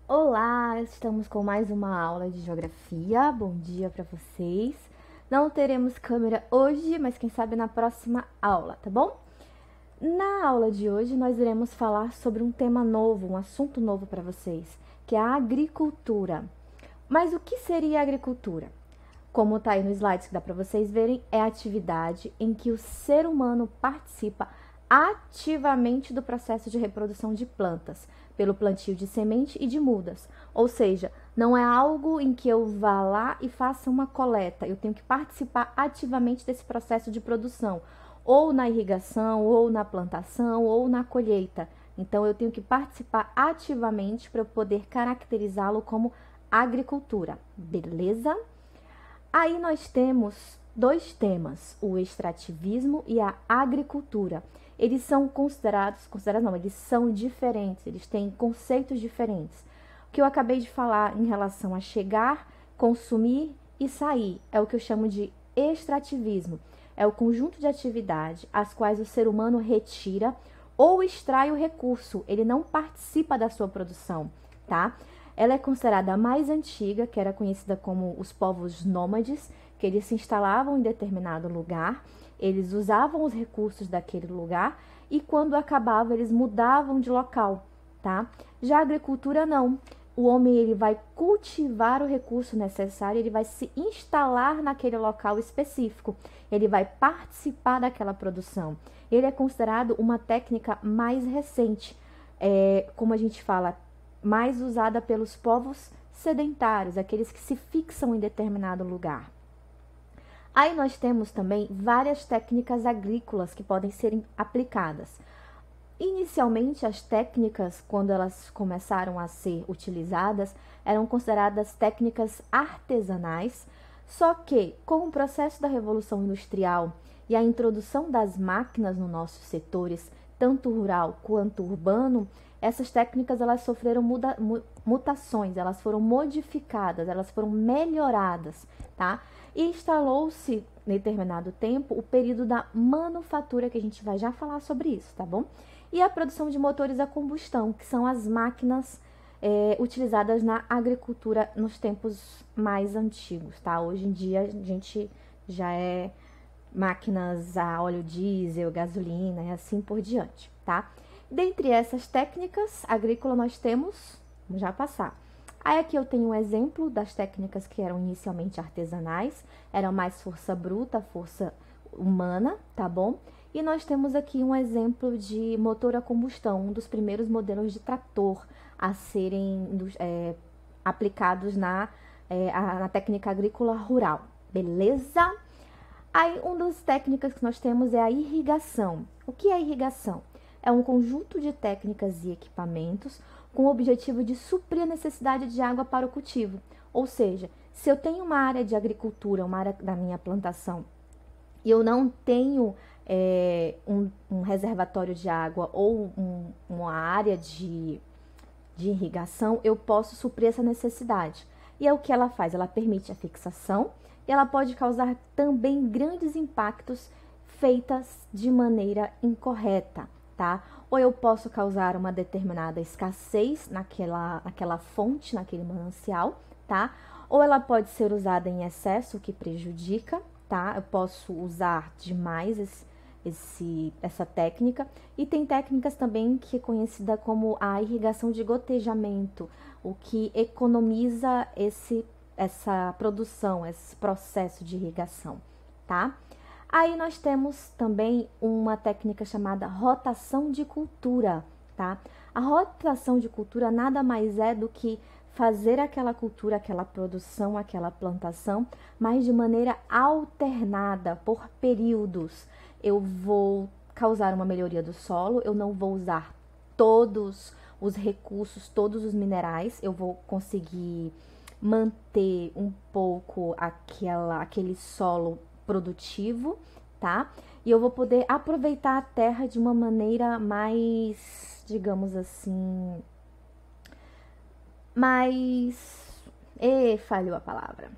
Olá, estamos com mais uma aula de geografia. Bom dia para vocês. Não teremos câmera hoje, mas quem sabe na próxima aula, tá bom? Na aula de hoje nós iremos falar sobre um tema novo, um assunto novo para vocês, que é a agricultura. Mas o que seria a agricultura? Como está aí no slide que dá para vocês verem, é a atividade em que o ser humano participa ativamente do processo de reprodução de plantas, pelo plantio de semente e de mudas. Ou seja, não é algo em que eu vá lá e faça uma coleta, eu tenho que participar ativamente desse processo de produção, ou na irrigação, ou na plantação, ou na colheita. Então, eu tenho que participar ativamente para poder caracterizá-lo como agricultura, beleza? Aí nós temos dois temas, o extrativismo e a agricultura. Eles são eles são diferentes, eles têm conceitos diferentes. O que eu acabei de falar em relação a chegar, consumir e sair é o que eu chamo de extrativismo. É o conjunto de atividades as quais o ser humano retira ou extrai o recurso, ele não participa da sua produção, tá? Ela é considerada a mais antiga, que era conhecida como os povos nômades, que eles se instalavam em determinado lugar, eles usavam os recursos daquele lugar e quando acabava eles mudavam de local, tá? Já a agricultura não. O homem ele vai cultivar o recurso necessário, ele vai se instalar naquele local específico, ele vai participar daquela produção. Ele é considerado uma técnica mais recente, como a gente fala, mais usada pelos povos sedentários, aqueles que se fixam em determinado lugar. Aí nós temos também várias técnicas agrícolas que podem ser aplicadas. Inicialmente, as técnicas, quando elas começaram a ser utilizadas, eram consideradas técnicas artesanais, só que com o processo da Revolução Industrial e a introdução das máquinas nos nossos setores, tanto rural quanto urbano, essas técnicas elas sofreram mutações, elas foram modificadas, elas foram melhoradas, tá? E instalou-se, em determinado tempo, o período da manufatura, que a gente vai já falar sobre isso, tá bom? E a produção de motores a combustão, que são as máquinas utilizadas na agricultura nos tempos mais antigos, tá? Hoje em dia a gente já é máquinas a óleo diesel, gasolina e assim por diante, tá? Dentre essas técnicas agrícolas nós temos, vamos já passar. Aí aqui eu tenho um exemplo das técnicas que eram inicialmente artesanais, era mais força bruta, força humana, tá bom? E nós temos aqui um exemplo de motor a combustão, um dos primeiros modelos de trator a serem aplicados na técnica agrícola rural, beleza? Aí, uma das técnicas que nós temos é a irrigação. O que é irrigação? É um conjunto de técnicas e equipamentos com o objetivo de suprir a necessidade de água para o cultivo. Ou seja, se eu tenho uma área de agricultura, uma área da minha plantação, e eu não tenho um reservatório de água ou uma área de irrigação, eu posso suprir essa necessidade. E é o que ela faz, ela permite a fixação e ela pode causar também grandes impactos feitas de maneira incorreta, tá? Ou eu posso causar uma determinada escassez naquela fonte, naquele manancial, tá? Ou ela pode ser usada em excesso, o que prejudica, tá? Eu posso usar demais essa técnica. E tem técnicas também que é conhecida como a irrigação de gotejamento, o que economiza essa produção, esse processo de irrigação, tá? Aí nós temos também uma técnica chamada rotação de cultura, tá? A rotação de cultura nada mais é do que fazer aquela cultura, aquela produção, aquela plantação, mas de maneira alternada, por períodos. Eu vou causar uma melhoria do solo, eu não vou usar todos os recursos, todos os minerais, eu vou conseguir manter um pouco aquele solo produtivo, tá? E eu vou poder aproveitar a terra de uma maneira mais, digamos assim, mais... falhou a palavra.